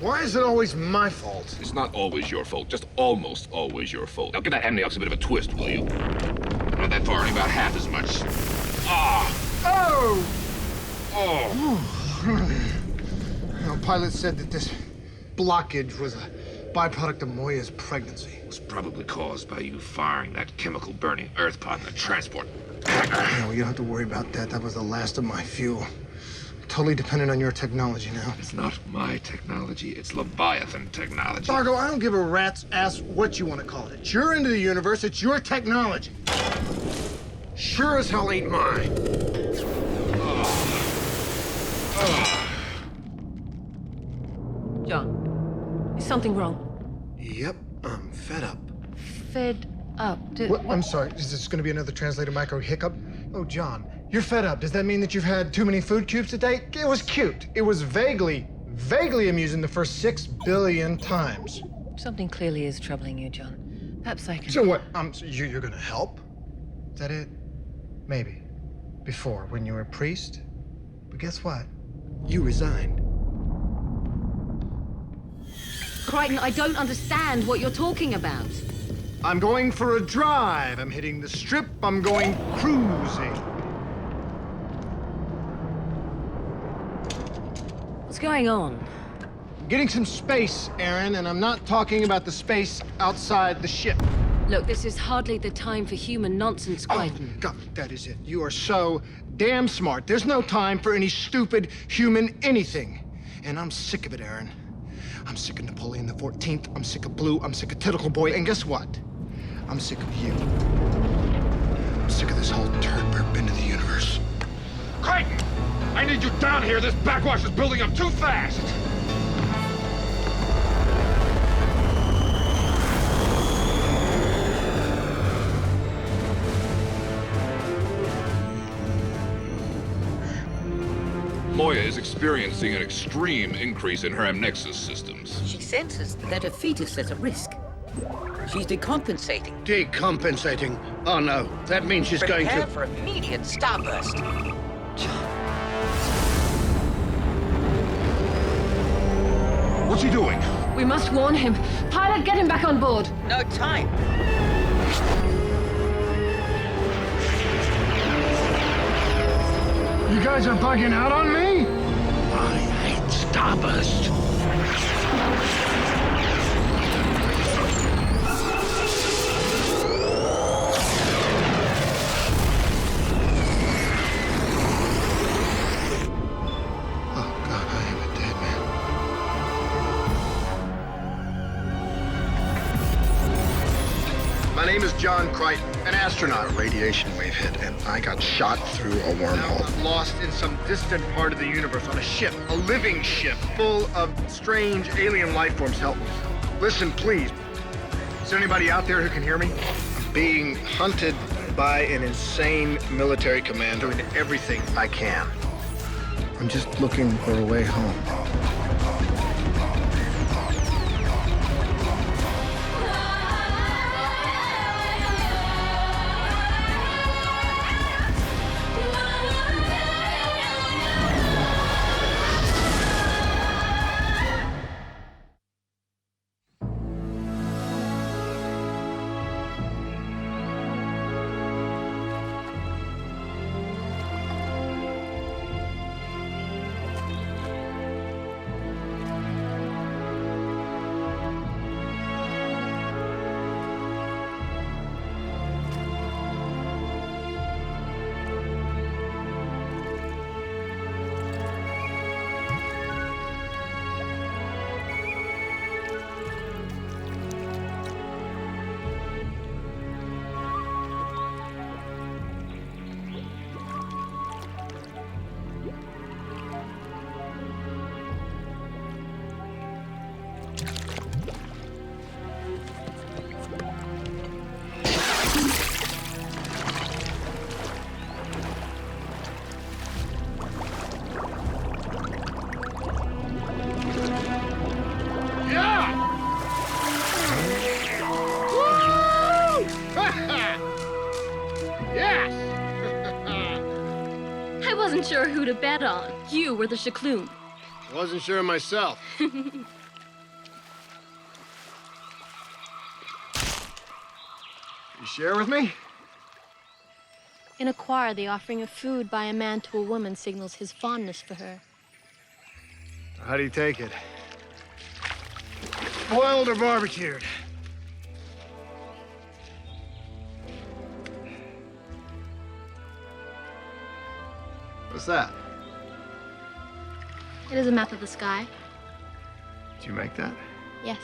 Why is it always my fault? It's not always your fault, just almost always your fault. Now give that amniox a bit of a twist, will you? Not that far, only about half as much. Oh! Oh! Well, pilot said that this blockage was a byproduct of Moya's pregnancy. It was probably caused by you firing that chemical-burning earth pod in the transport. No, you don't have to worry about that. That was the last of my fuel. Totally dependent on your technology now. It's not my technology, it's Leviathan technology. Fargo, I don't give a rat's ass what you want to call it. It's your end of the universe, it's your technology. Sure as hell ain't mine. John, is something wrong? Yep, I'm fed up. Fed up? What? I'm sorry, is this going to be another translator micro hiccup? Oh, John, you're fed up. Does that mean that you've had too many food cubes today? It was cute. It was vaguely amusing the first 6 billion times. Something clearly is troubling you, John. Perhaps I can... So what? So you're going to help? Is that it? Maybe. Before, when you were a priest. But guess what? You resigned. Crichton, I don't understand what you're talking about. I'm going for a drive. I'm hitting the strip. I'm going cruising. What's going on? I'm getting some space, Aaron, and I'm not talking about the space outside the ship. Look, this is hardly the time for human nonsense, Crichton. Oh, God, that is it. You are so damn smart. There's no time for any stupid human anything. And I'm sick of it, Aaron. I'm sick of Napoleon the 14th. I'm sick of Blue. I'm sick of Tentacle Boy. And guess what? I'm sick of you. I'm sick of this whole turd burp into the universe. Crichton! I need you down here. This backwash is building up too fast. Moya is experiencing an extreme increase in her amnexus systems. She senses that her fetus is at risk. She's decompensating. Decompensating? Oh no, that means she's going to... Prepare for immediate starburst. What's he doing? We must warn him. Pilot, get him back on board. No time. You guys are bugging out on me? I hate starburst. Oh, God, I am a dead man. My name is John Crichton, an astronaut. A radiation wave hit, and I got shot through a wormhole. I'm lost in some distant part of the universe on a ship, a living ship, full of strange alien life forms. Help me. Listen, please. Is there anybody out there who can hear me? I'm being hunted by an insane military command, doing everything I can. I'm just looking for a way home. Sure who to bet on. You were the Shakloon. Wasn't sure myself. You share with me? In a choir, the offering of food by a man to a woman signals his fondness for her. How do you take it? Boiled or barbecued? What's that? It is a map of the sky. Did you make that? Yes.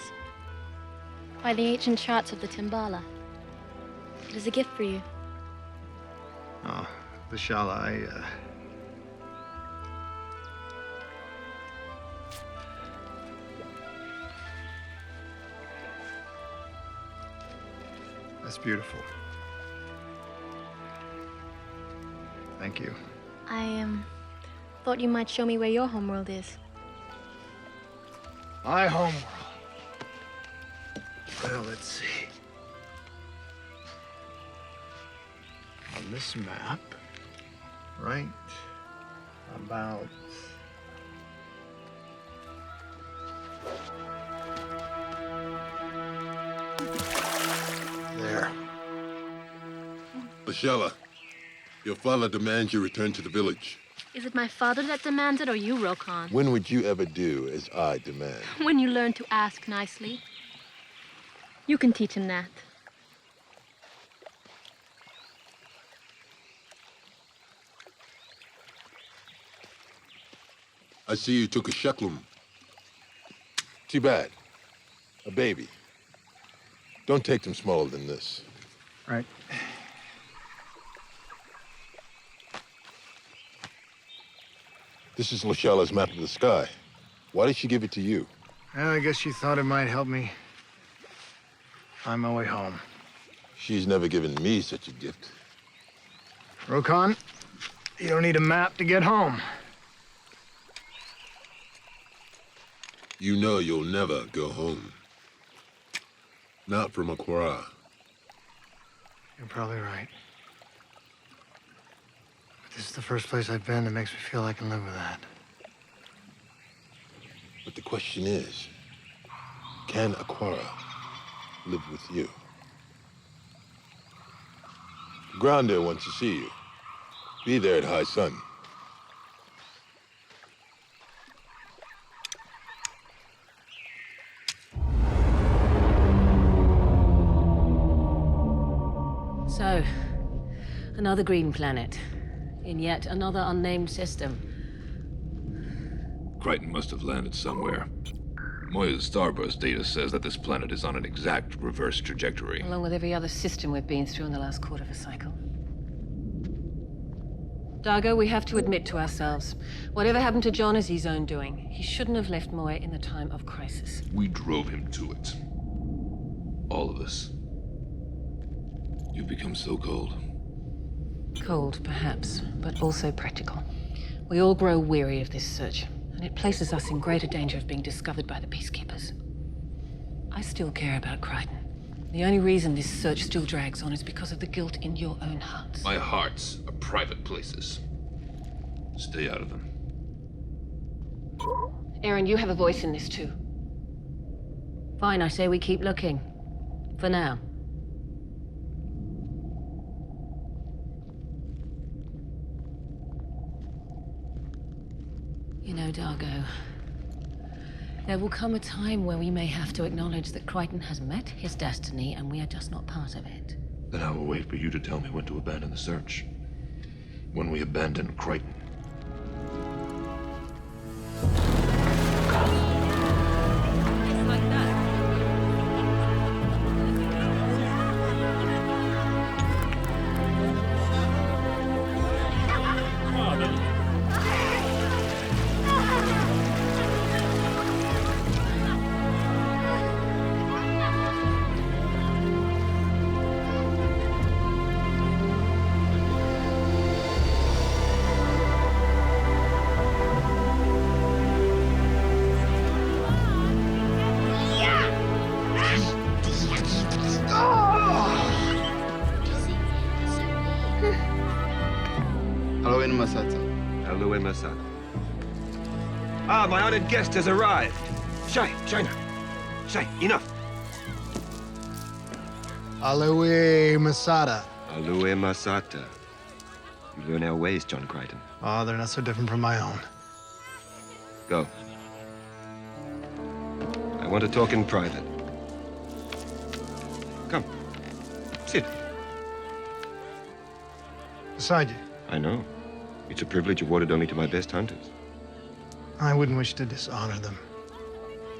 By the ancient charts of the Timbala. It is a gift for you. Oh, Vishala, That's beautiful. Thank you. I, thought you might show me where your homeworld is. My homeworld. Well, let's see. On this map, right about there. Lashella, your father demands you return to the village. Is it my father that demands it, or you, Rockne? When would you ever do as I demand? When you learn to ask nicely. You can teach him that. I see you took a sheklum. Too bad. A baby. Don't take them smaller than this. Right. This is Lashella's map of the sky. Why did she give it to you? Well, I guess she thought it might help me find my way home. She's never given me such a gift. Rockne, you don't need a map to get home. You know you'll never go home. Not from Aquara. You're probably right. But this is the first place I've been that makes me feel I can live with that. But the question is, can Aquara live with you? Grounder wants to see you. Be there at high sun. So, another green planet, in yet another unnamed system. Crichton must have landed somewhere. Moya's starburst data says that this planet is on an exact reverse trajectory. Along with every other system we've been through in the last quarter of a cycle. Dargo, we have to admit to ourselves, whatever happened to John is his own doing. He shouldn't have left Moya in the time of crisis. We drove him to it. All of us. You've become so cold. Cold, perhaps, but also practical. We all grow weary of this search, and it places us in greater danger of being discovered by the peacekeepers. I still care about Crichton. The only reason this search still drags on is because of the guilt in your own hearts. My hearts are private places. Stay out of them. Aaron, you have a voice in this too. Fine, I say we keep looking. For now. You know, Dargo, there will come a time where we may have to acknowledge that Crichton has met his destiny and we are just not part of it. Then I will wait for you to tell me when to abandon the search. When we abandon Crichton. It's like that. Ah, my honored guest has arrived. Shay, China. Shay, enough. Aloe Masada. Aloe Masata. You learn our ways, John Crichton. Oh, they're not so different from my own. Go. I want to talk in private. Come. Sit. Beside you. I know. It's a privilege awarded only to my best hunters. I wouldn't wish to dishonor them.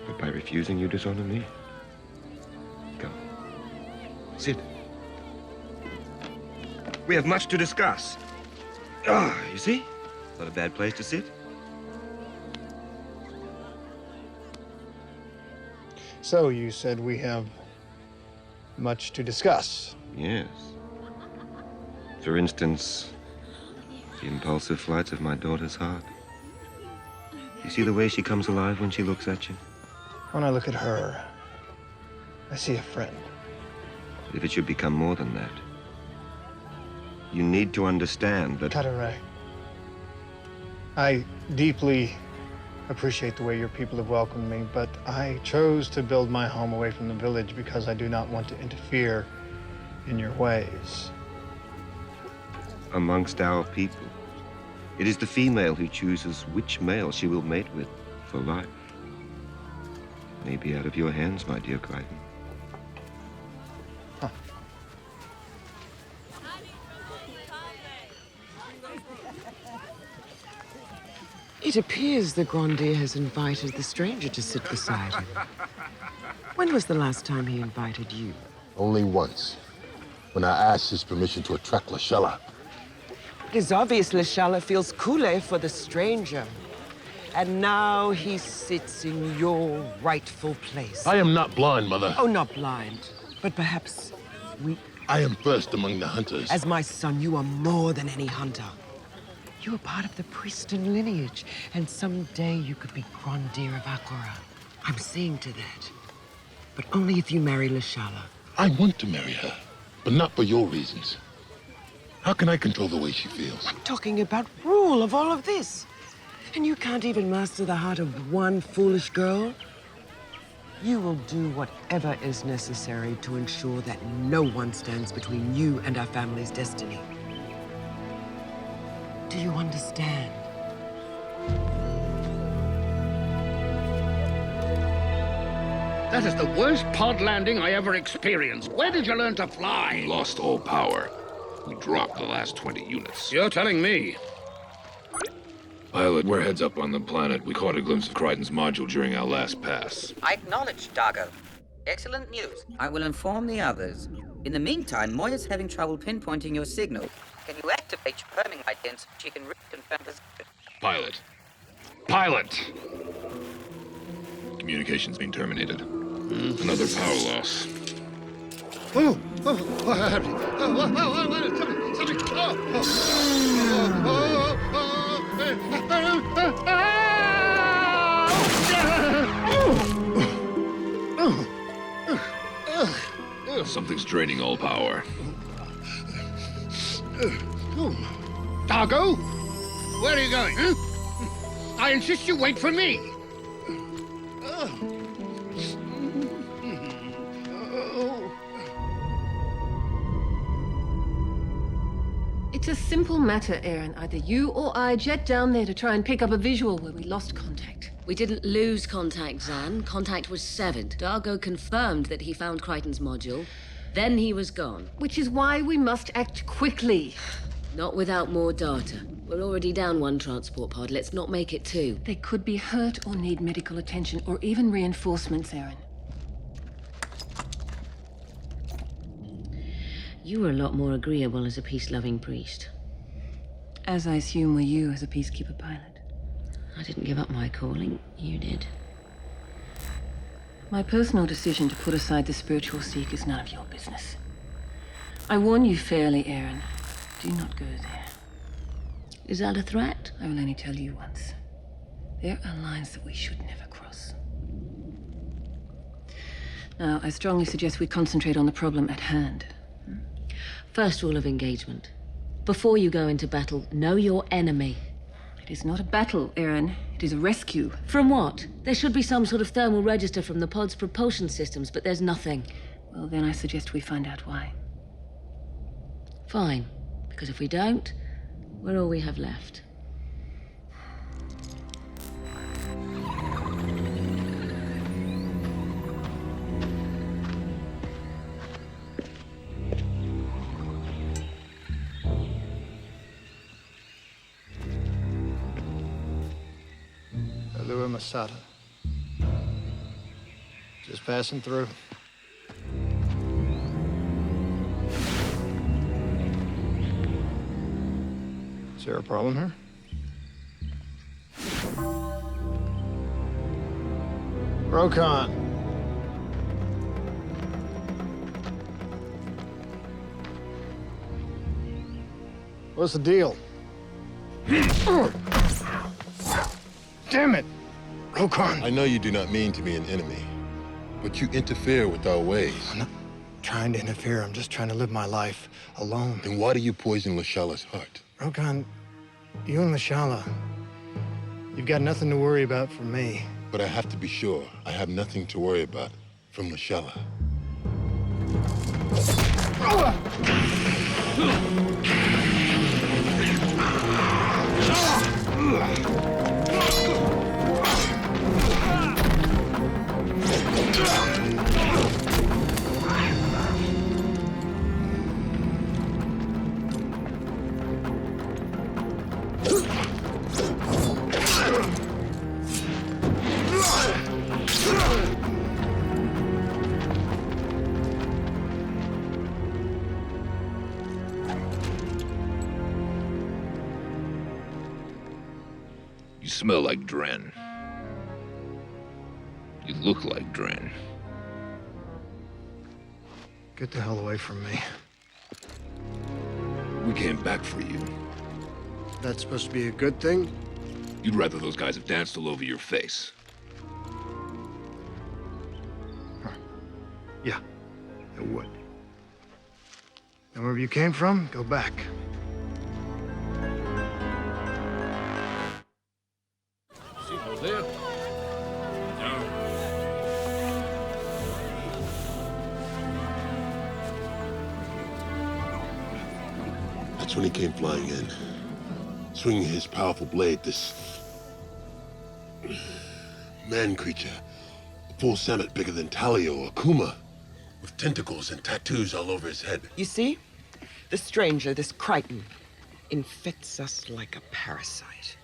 But by refusing, you dishonor me. Come. Sit. We have much to discuss. Ah, you see? Not a bad place to sit. So, you said we have much to discuss. Yes. For instance, the impulsive flights of my daughter's heart. You see the way she comes alive when she looks at you? When I look at her, I see a friend. But if it should become more than that, you need to understand that... Carteret, I deeply appreciate the way your people have welcomed me, but I chose to build my home away from the village because I do not want to interfere in your ways. Amongst our people, it is the female who chooses which male she will mate with for life. Maybe out of your hands, my dear Crichton. Huh. It appears the Grandeur has invited the stranger to sit beside him. When was the last time he invited you? Only once, when I asked his permission to attract Lashella. It is obvious Lashella feels kool-aid for the stranger. And now he sits in your rightful place. I am not blind, Mother. Oh, not blind, but perhaps weak. I am first among the hunters. As my son, you are more than any hunter. You are part of the Prieston lineage, and someday you could be Grandeur of Akora. I'm seeing to that. But only if you marry Lashella. I want to marry her, but not for your reasons. How can I control the way she feels? I'm talking about rule of all of this. And you can't even master the heart of one foolish girl? You will do whatever is necessary to ensure that no one stands between you and our family's destiny. Do you understand? That is the worst pod landing I ever experienced. Where did you learn to fly? We lost all power. We dropped the last 20 units. You're telling me. Pilot, we're heads up on the planet. We caught a glimpse of Crichton's module during our last pass. I acknowledge, Dargo. Excellent news. I will inform the others. In the meantime, Moya's having trouble pinpointing your signal. Can you activate your firming light so she can reconfirm position? Pilot. Pilot! Communication's been terminated. Another power loss. Oh, what happened? Something's draining all power. Dargo? Where are you going, huh? I insist you wait for me. It's a simple matter, Aaron. Either you or I jet down there to try and pick up a visual where we lost contact. We didn't lose contact, Zan. Contact was severed. Dargo confirmed that he found Crichton's module. Then he was gone. Which is why we must act quickly. Not without more data. We're already down one transport pod. Let's not make it two. They could be hurt or need medical attention or even reinforcements, Aaron. You were a lot more agreeable as a peace-loving priest. As I assume were you as a peacekeeper pilot. I didn't give up my calling. You did. My personal decision to put aside the spiritual seek is none of your business. I warn you fairly, Aaron. Do not go there. Is that a threat? I will only tell you once. There are lines that we should never cross. Now, I strongly suggest we concentrate on the problem at hand. First rule of engagement. Before you go into battle, know your enemy. I It is not a battle, Aaron. It is a rescue. From what? There should be some sort of thermal register from the pod's propulsion systems, but there's nothing. Well, then I suggest we find out why. Fine. Because if we don't, we're all we have left. Hello, Masada. Just passing through. Is there a problem here? Rockne. What's the deal? Damn it! Rockne. I know you do not mean to be an enemy, but you interfere with our ways. I'm not trying to interfere. I'm just trying to live my life alone. Then why do you poison Lashala's heart? Rockne, you and Lashala, you've got nothing to worry about from me. But I have to be sure I have nothing to worry about from Lashala. You smell like Dren. You look like Dren. Get the hell away from me. We came back for you. That's supposed to be a good thing? You'd rather those guys have danced all over your face. Yeah, it would. And wherever you came from, go back. See there? No. That's when he came flying in, swinging his powerful blade, this man creature, a full Samet bigger than Talia or Akuma, with tentacles and tattoos all over his head. You see? The stranger, this Crichton, infects us like a parasite.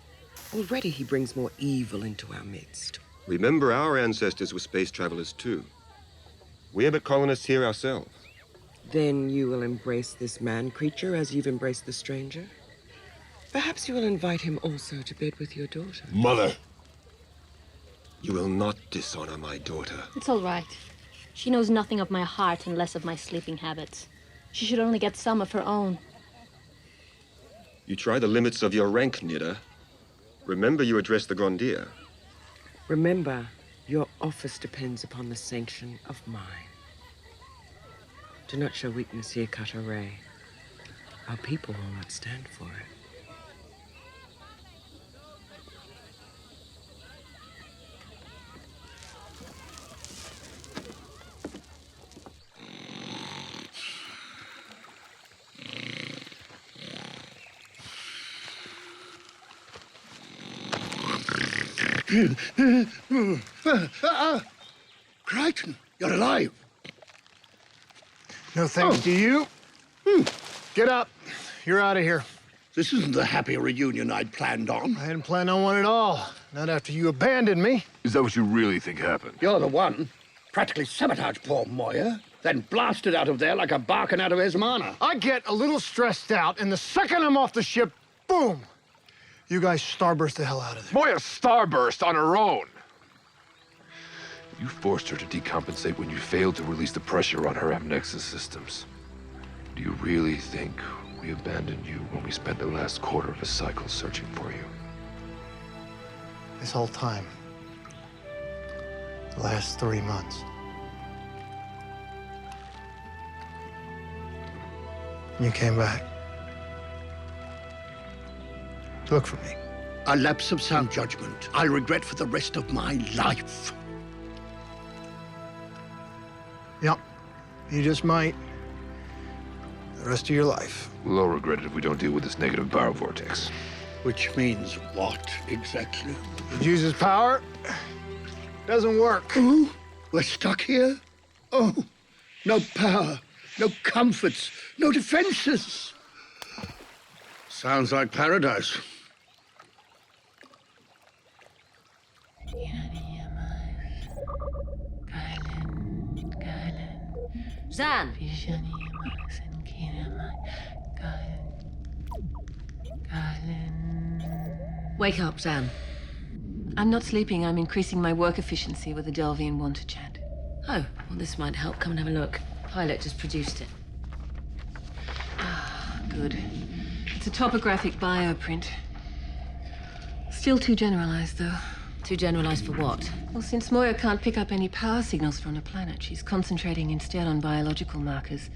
Already he brings more evil into our midst. Remember, our ancestors were space travelers too. We are but colonists here ourselves. Then you will embrace this man creature as you've embraced the stranger? Perhaps you will invite him also to bed with your daughter. Mother! You will not dishonor my daughter. It's all right. She knows nothing of my heart and less of my sleeping habits. She should only get some of her own. You try the limits of your rank, Nida. Remember you address the Grondir. Remember, your office depends upon the sanction of mine. Do not show weakness here, Kataray. Our people will not stand for it. Crichton, you're alive. No thanks to you. Get up. You're out of here. This isn't the happy reunion I'd planned on. I hadn't planned on one at all. Not after you abandoned me. Is that what you really think happened? You're the one. Practically sabotaged poor Moya, then blasted out of there like a barking out of Esmana. I get a little stressed out, and the second I'm off the ship, boom! You guys starburst the hell out of there. Moya starburst on her own. You forced her to decompensate when you failed to release the pressure on her amnexus systems. Do you really think we abandoned you when we spent the last quarter of a cycle searching for you? This whole time. The last 3 months. You came back. Look for me. A lapse of sound judgment I'll regret for the rest of my life. Yep. You just might. The rest of your life. We'll all regret it if we don't deal with this negative power vortex. Which means what, exactly? It uses power. Doesn't work. Oh, we're stuck here? Oh, no power, no comforts, no defenses. Sounds like paradise. Zan! Wake up, Zan. I'm not sleeping. I'm increasing my work efficiency with the Delvian Wanter chat. Oh, well, this might help. Come and have a look. Pilot just produced it. Good. It's a topographic bioprint. Still too generalized, though. Too generalized for what? Well, since Moya can't pick up any power signals from a planet, she's concentrating instead on biological markers.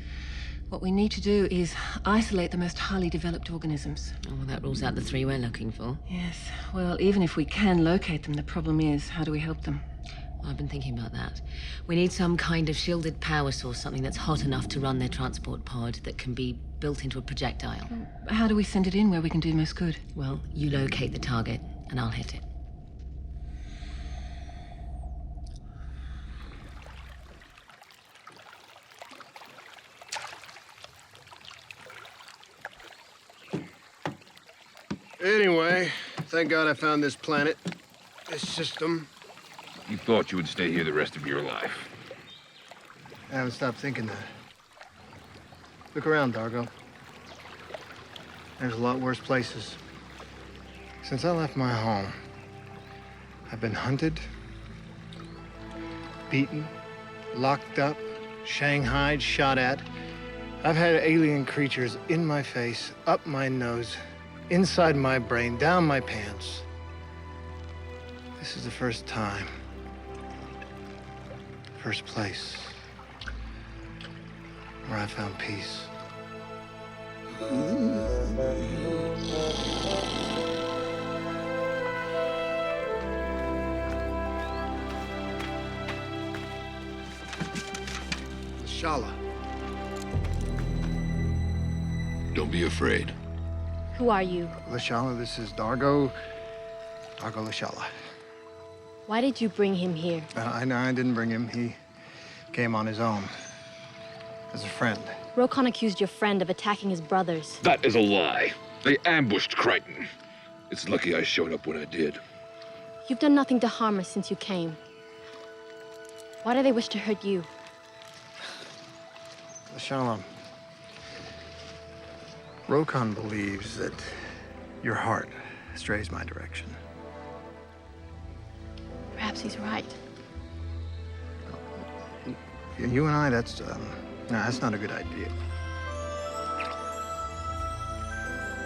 What we need to do is isolate the most highly developed organisms. Oh, well, that rules out the three we're looking for. Yes. Well, even if we can locate them, the problem is, how do we help them? Well, I've been thinking about that. We need some kind of shielded power source, something that's hot enough to run their transport pod that can be built into a projectile. How do we send it in where we can do most good? Well, you locate the target, and I'll hit it. Anyway, thank God I found this planet, this system. You thought you would stay here the rest of your life. I haven't stopped thinking that. Look around, Dargo. There's a lot worse places. Since I left my home, I've been hunted, beaten, locked up, shanghaied, shot at. I've had alien creatures in my face, up my nose, inside my brain, down my pants. This is the first time, first place, where I found peace. Shala. Don't be afraid. Who are you? Lashala, this is Dargo Lashala. Why did you bring him here? I didn't bring him. He came on his own. As a friend. Rockne accused your friend of attacking his brothers. That is a lie. They ambushed Crichton. It's lucky I showed up when I did. You've done nothing to harm us since you came. Why do they wish to hurt you? Lashala, Rockne believes that your heart strays my direction. Perhaps he's right. You and I, that's not a good idea.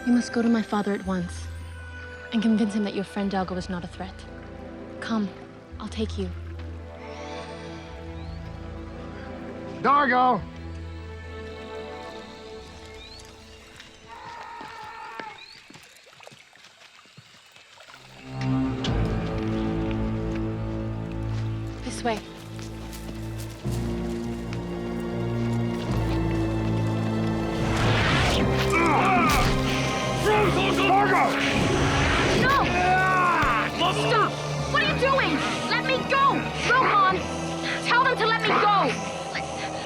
You must go to my father at once and convince him that your friend Dargo is not a threat. Come, I'll take you. Dargo! This way. No! Stop! What are you doing? Let me go! Rockne! Tell them to let me go!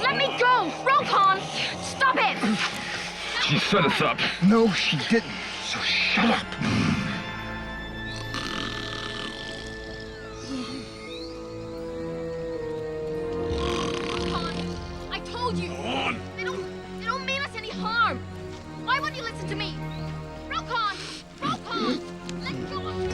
Let me go! Rockne! Stop it! She set us up. No, she didn't. So shut up. I told you! They don't mean us any harm! Why won't you listen to me? Rockne! Rockne! Let go of me!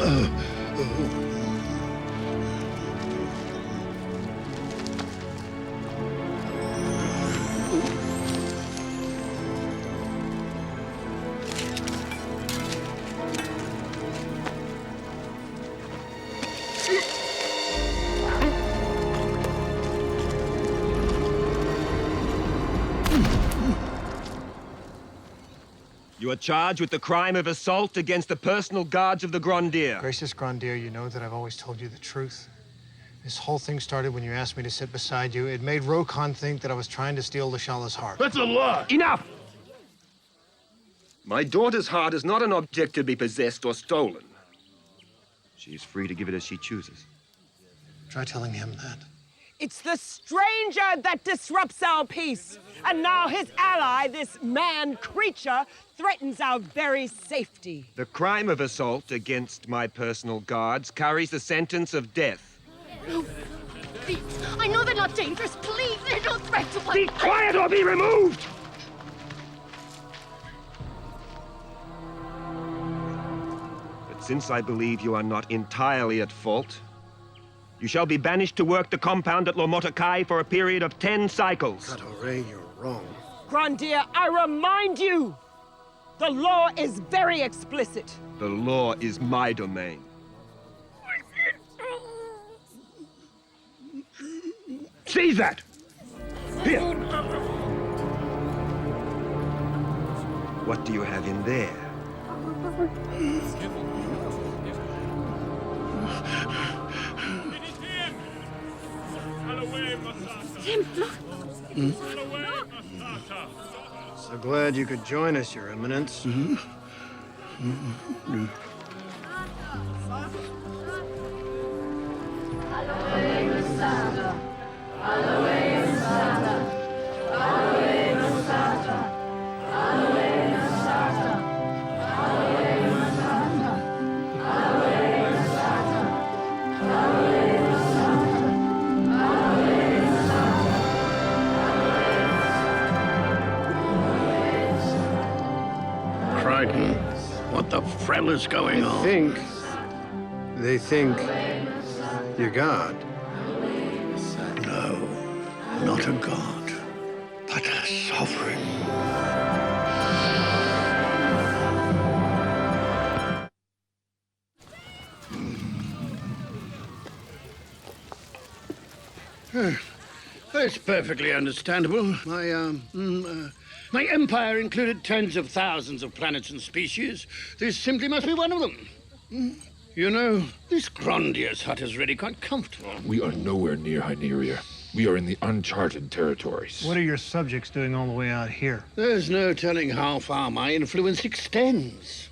You are charged with the crime of assault against the personal guards of the Grandier. Gracious Grandier, you know that I've always told you the truth. This whole thing started when you asked me to sit beside you. It made Rokan think that I was trying to steal Lashala's heart. That's a lie! Enough! My daughter's heart is not an object to be possessed or stolen. She is free to give it as she chooses. Try telling him that. It's the stranger that disrupts our peace. And now his ally, this man-creature, threatens our very safety. The crime of assault against my personal guards carries the sentence of death. No, please. I know they're not dangerous. Please, they're no threat to us. Be quiet or be removed! But since I believe you are not entirely at fault, you shall be banished to work the compound at Lomotakai for a period of 10 cycles. Katore, you're wrong. Grandier, I remind you, the law is very explicit. The law is my domain. Seize that! Here! What do you have in there? Tim, look. So glad you could join us, Your Eminence. Crichton, what the frell is going on? They think you're God. No, not a god, but a sovereign. It's perfectly understandable. My empire included tens of thousands of planets and species. This simply must be one of them. You know, this Grandier's hut is really quite comfortable. We are nowhere near Hyneria. We are in the uncharted territories. What are your subjects doing all the way out here? There's no telling how far my influence extends.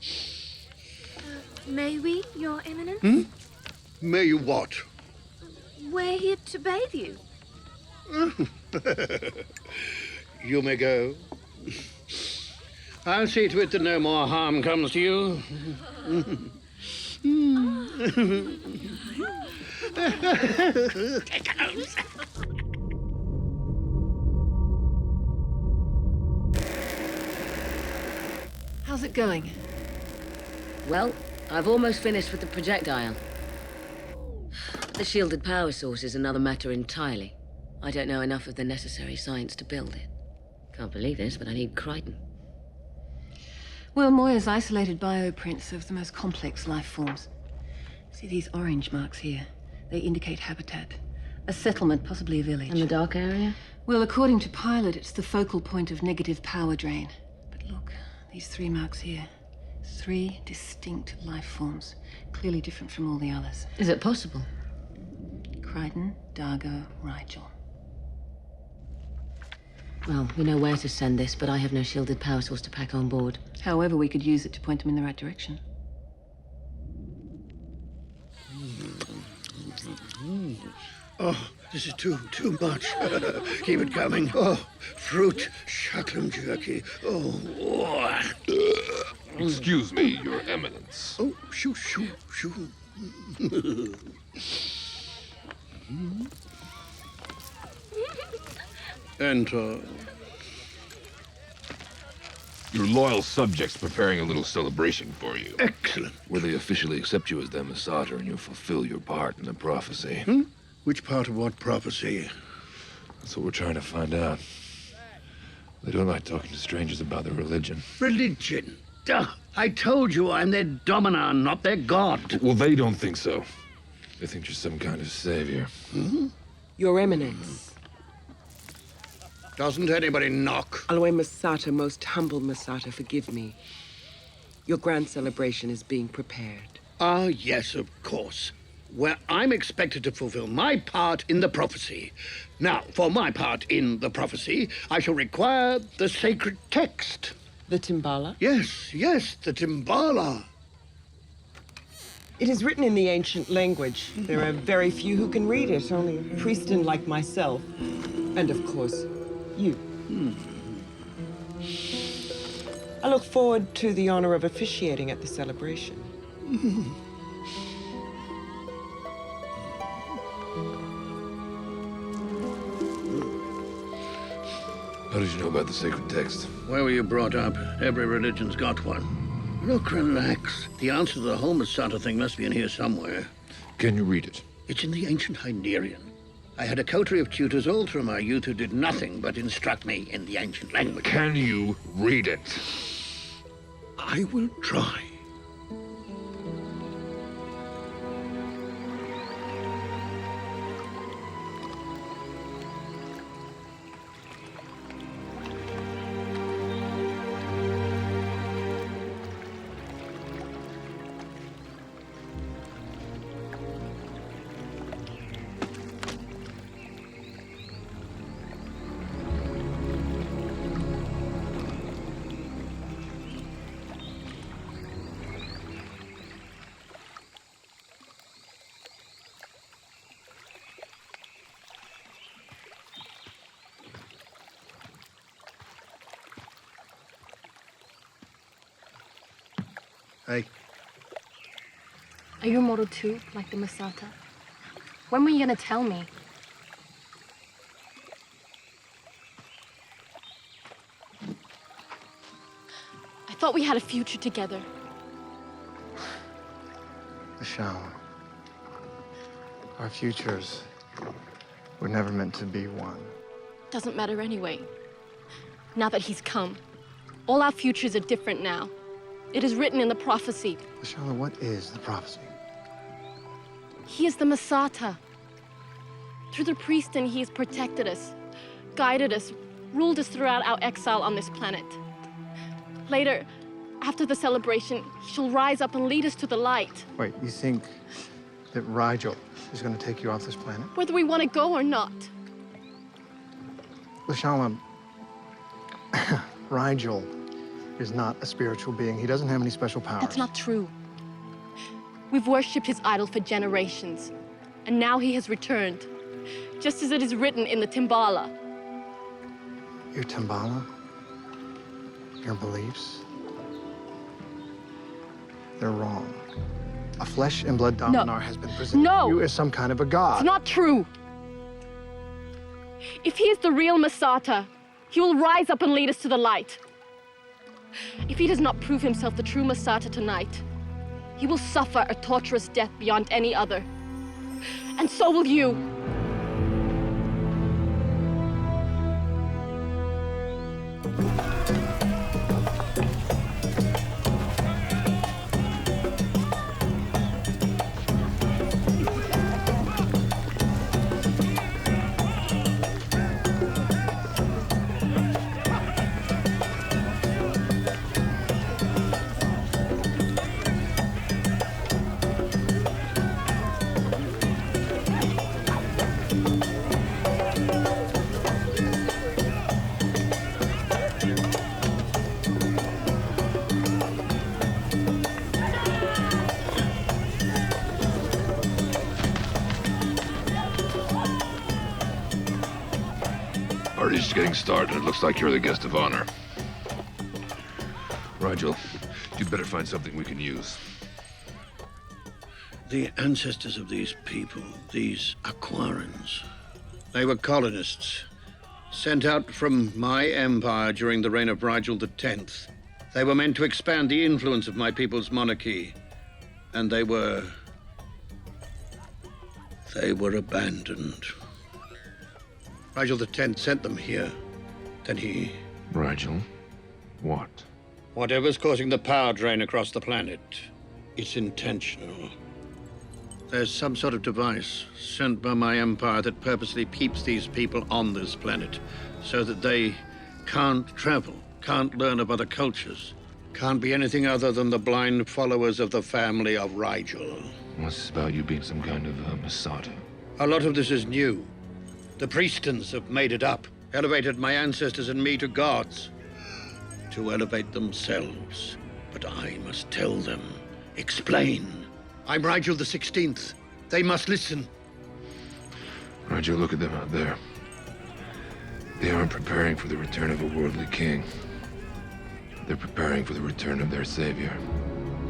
May we, Your Eminence? May you what? We're here to bathe you. You may go. I'll see to it that no more harm comes to you. How's it going? Well, I've almost finished with the projectile. The shielded power source is another matter entirely. I don't know enough of the necessary science to build it. Can't believe this, but I need Crichton. Well, Moya's isolated bioprints of the most complex life forms. See these orange marks here? They indicate habitat. A settlement, possibly a village. And the dark area? Well, according to Pilot, it's the focal point of negative power drain. But look, these 3 marks here. 3 distinct life forms, clearly different from all the others. Is it possible? Crichton, Dargo, Rygel. Well, we know where to send this, but I have no shielded power source to pack on board. However, we could use it to point them in the right direction. Oh, this is too much. Keep it coming. Oh, fruit, shaklum jerky. Oh. Excuse me, Your Eminence. Oh, shoo. Enter. Your loyal subjects preparing a little celebration for you. Excellent. Where they officially accept you as their Massager and you fulfill your part in the prophecy. Which part of what prophecy? That's what we're trying to find out. They don't like talking to strangers about their religion. Religion? Duh. I told you I'm their dominon, not their god. Well, they don't think so. They think you're some kind of savior. Your Eminence. Doesn't anybody knock? Aloe Masata, most humble Masata, forgive me. Your grand celebration is being prepared. Ah, yes, of course. Where I'm expected to fulfill my part in the prophecy. Now, for my part in the prophecy, I shall require the sacred text. The Timbala? Yes, the Timbala. It is written in the ancient language. There are very few who can read it, only a priestess like myself. And of course, you. I look forward to the honor of officiating at the celebration. How did you know about the sacred text? Where were you brought up? Every religion's got one. Look, relax. The answer to the whole Masata thing must be in here somewhere. Can you read it? It's in the ancient Hynerian. I had a coterie of tutors all through my youth who did nothing but instruct me in the ancient language. Can you read it? I will try. Hey. Are you immortal too, like the Masata? When were you gonna tell me? I thought we had a future together. The shower. Our futures were never meant to be one. Doesn't matter anyway. Now that he's come, all our futures are different now. It is written in the prophecy. Lashana, what is the prophecy? He is the Masata. Through the priesthood, he has protected us, guided us, ruled us throughout our exile on this planet. Later, after the celebration, he shall rise up and lead us to the light. Wait, you think that Rygel is going to take you off this planet? Whether we want to go or not. Lashana, Rygel is not a spiritual being. He doesn't have any special powers. That's not true. We've worshipped his idol for generations, and now he has returned, just as it is written in the Timbala. Your Timbala? Your beliefs? They're wrong. A flesh and blood Dominar has been presented to you as some kind of a god. It's not true. If he is the real Masata, he will rise up and lead us to the light. If he does not prove himself the true Masata tonight, he will suffer a torturous death beyond any other. And so will you. Party's getting started. It looks like you're the guest of honor. Rygel, you'd better find something we can use. The ancestors of these people, these Aquarans, they were colonists, sent out from my empire during the reign of Rygel X. They were meant to expand the influence of my people's monarchy, and they were abandoned. Rygel X sent them here. Then he... Rygel? What? Whatever's causing the power drain across the planet, it's intentional. There's some sort of device sent by my empire that purposely keeps these people on this planet so that they can't travel, can't learn of other cultures, can't be anything other than the blind followers of the family of Rygel. What's this about you being some kind of Masada? A lot of this is new. The Priestons have made it up, elevated my ancestors and me to gods, to elevate themselves. But I must tell them, explain. I'm Rygel the 16th. They must listen. Rygel, look at them out there. They aren't preparing for the return of a worldly king. They're preparing for the return of their savior.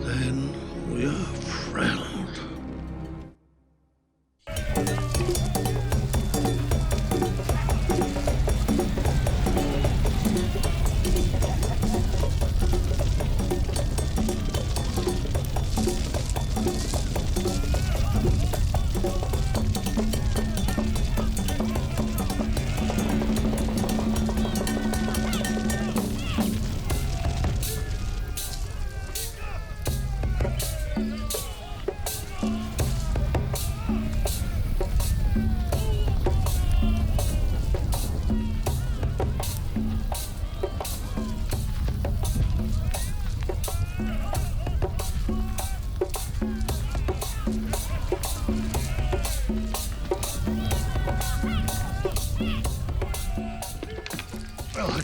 Then we are frailed.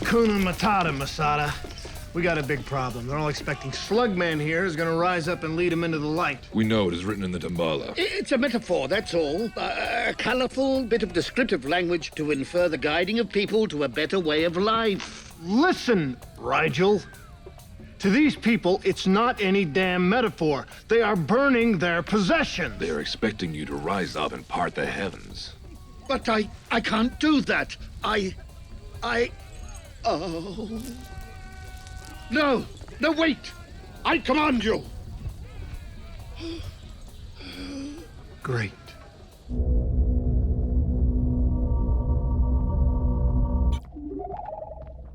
Hakuna Matata, Masada. We got a big problem. They're all expecting Slugman here is gonna rise up and lead them into the light. We know it is written in the Damballa. It's a metaphor, that's all. A colorful bit of descriptive language to infer the guiding of people to a better way of life. Listen, Rygel. To these people, it's not any damn metaphor. They are burning their possessions. They are expecting you to rise up and part the heavens. But I can't do that. Oh. No, wait! I command you! Great.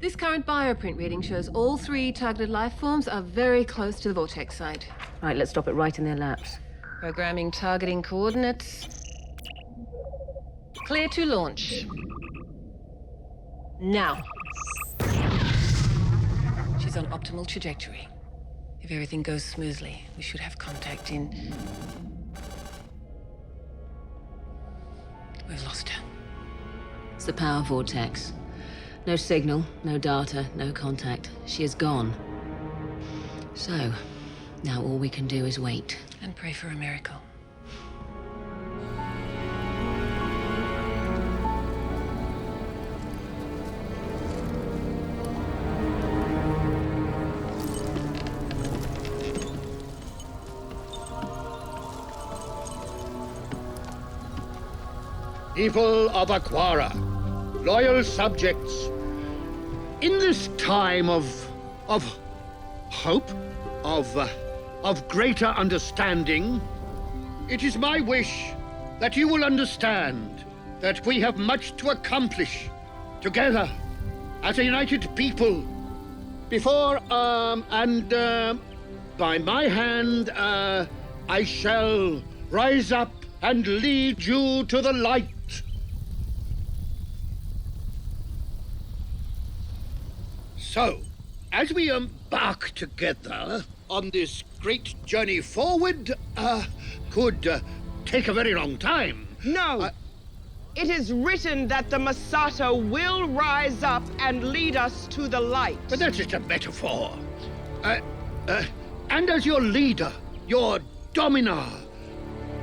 This current bioprint reading shows all 3 targeted life forms are very close to the vortex site. Right, let's stop it right in their laps. Programming targeting coordinates. Clear to launch. Now. She's on optimal trajectory. If everything goes smoothly, we should have contact in... We've lost her. It's the power vortex. No signal, no data, no contact. She is gone. So, now all we can do is wait. And pray for a miracle. People of Aquara, loyal subjects, in this time of hope, of greater understanding, it is my wish that you will understand that we have much to accomplish together as a united people. Before, by my hand, I shall rise up and lead you to the light. So, as we embark together on this great journey forward, could take a very long time. No! It is written that the Masata will rise up and lead us to the light. But that's just a metaphor. And as your leader, your dominar,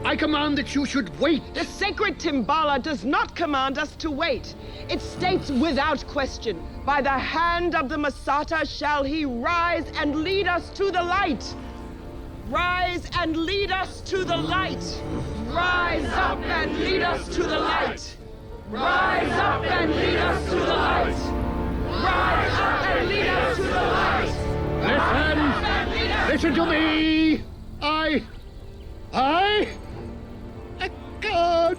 I command that you should wait. The sacred Timbala does not command us to wait. It states without question, by the hand of the Masata shall he rise and lead us to the light. Rise and lead us to the light. Rise up and lead us to the light. Rise up and lead us to the light. Rise up and lead us to the light. Listen to me. I God!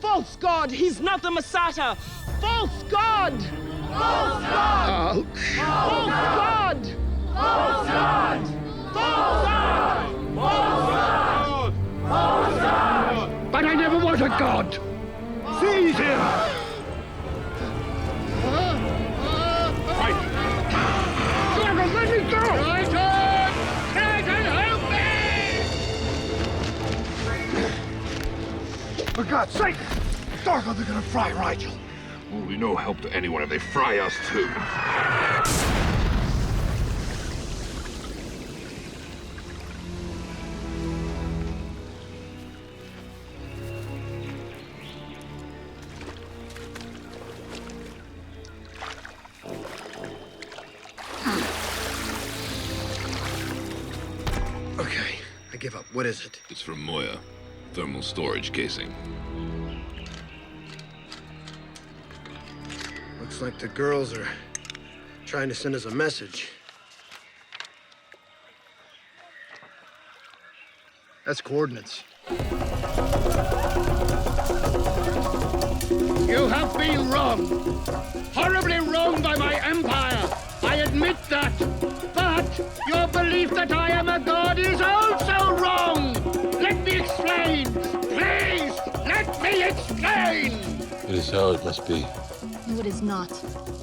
False God! He's not the Masata! False God! False God! Ouch! False God! False God! False God! False God! But I never was a god! Seize him! Dragon, let me go! Triton, help me! For God's sake! Dargo, they're gonna fry Rygel. We'll be no help to anyone if they fry us too. Okay, I give up. What is it? It's from Moya. Thermal storage casing. Looks like the girls are trying to send us a message. That's coordinates. You have been wrong. Horribly wronged by my empire. I admit that. But your belief that I am a god is also wrong. Let me explain. Please, let me explain. It is how it must be. No, it is not.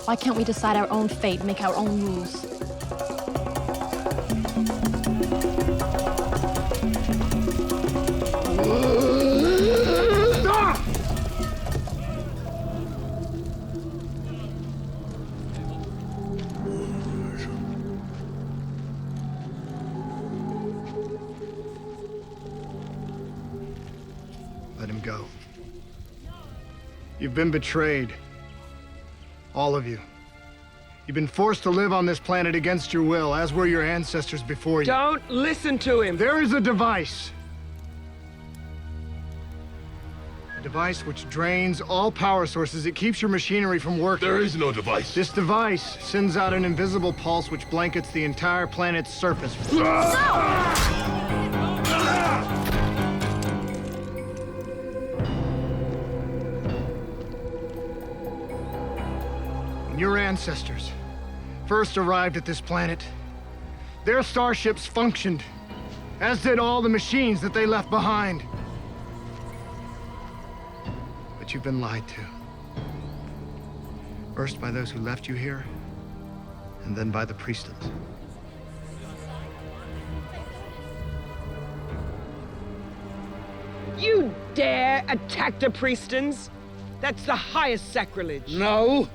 Why can't we decide our own fate, make our own rules? Let him go. You've been betrayed. All of you. You've been forced to live on this planet against your will, as were your ancestors before you. Don't listen to him. There is a device. A device which drains all power sources. It keeps your machinery from working. There is no device. This device sends out an invisible pulse which blankets the entire planet's surface. When your ancestors first arrived at this planet, their starships functioned, as did all the machines that they left behind. But you've been lied to. First by those who left you here, and then by the priesthoods. You dare attack the priestons? That's the highest sacrilege. No.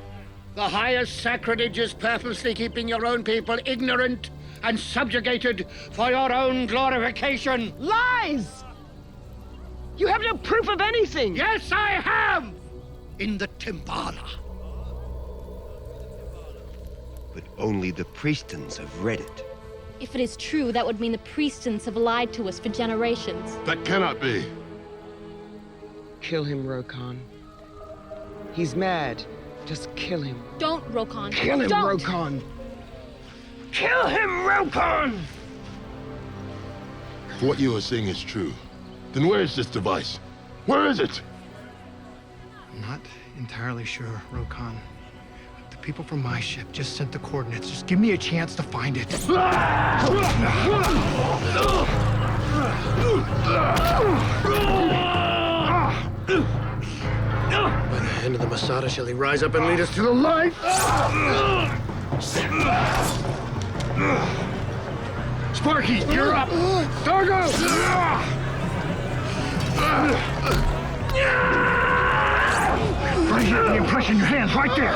The highest sacrilege is purposely keeping your own people ignorant and subjugated for your own glorification. Lies! You have no proof of anything. Yes, I have! In the Timbala. But only the priestons have read it. If it is true, that would mean the priestons have lied to us for generations. That cannot be. Kill him, Rokan. He's mad. Just kill him. Don't, Rokan. Kill him, Don't. Rokan. Kill him, Rokan! If what you are saying is true, then where is this device? Where is it? I'm not entirely sure, Rokan. The people from my ship just sent the coordinates. Just give me a chance to find it. By the hand of the Masada shall he rise up and lead us to the light. Sparky, you're up. Dargo! Right here, the impression in your hands, right there.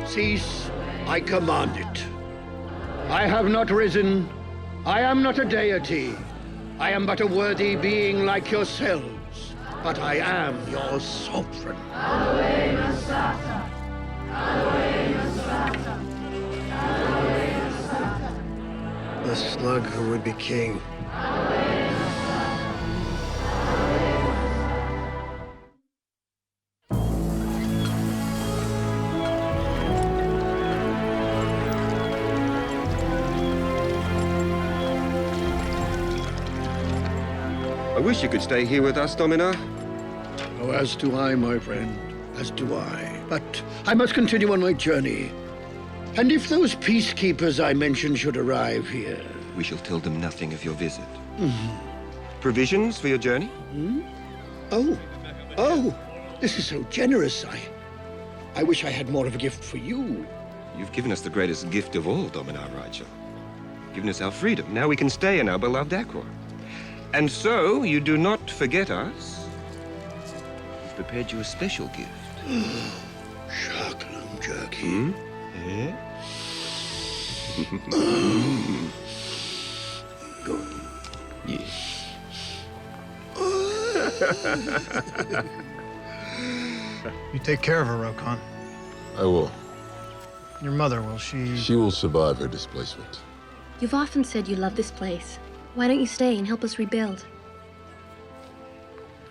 Cease, I command it. I have not risen. I am not a deity. I am but a worthy being like yourselves. But I am your sovereign. The slug who would be king. I wish you could stay here with us, Domina. Oh, as do I, my friend. As do I. But I must continue on my journey. And if those peacekeepers I mentioned should arrive here... We shall tell them nothing of your visit. Provisions for your journey? Oh, this is so generous. I wish I had more of a gift for you. You've given us the greatest gift of all, Domina Rygel. Given us our freedom. Now we can stay in our beloved Aqua. And so, you do not forget us. We've prepared you a special gift. Sharklum jerky. Yeah? Good. Yes. You take care of her, Rockne. I will. Your mother, will she... She will survive her displacement. You've often said you love this place. Why don't you stay and help us rebuild?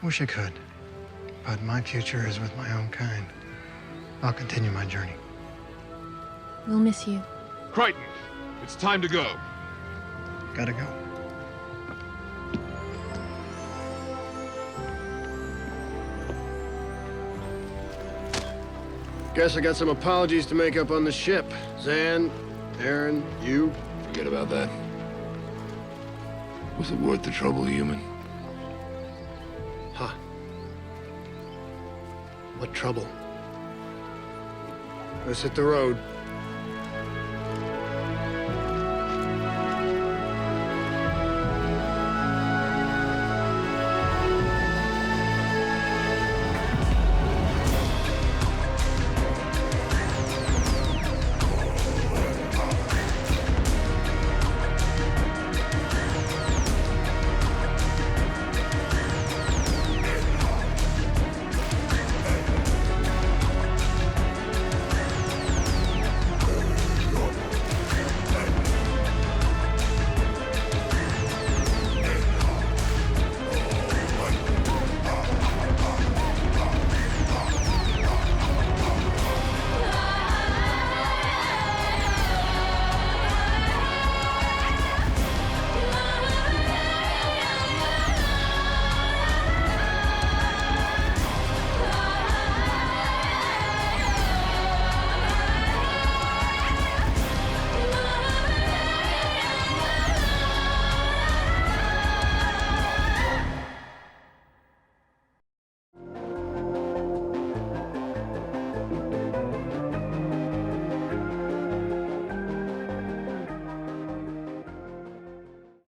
Wish I could. But my future is with my own kind. I'll continue my journey. We'll miss you. Crichton, it's time to go. Gotta go. Guess I got some apologies to make up on the ship. Zan, Aaron, you. Forget about that. Was it worth the trouble, human? Huh. What trouble? Let's hit the road.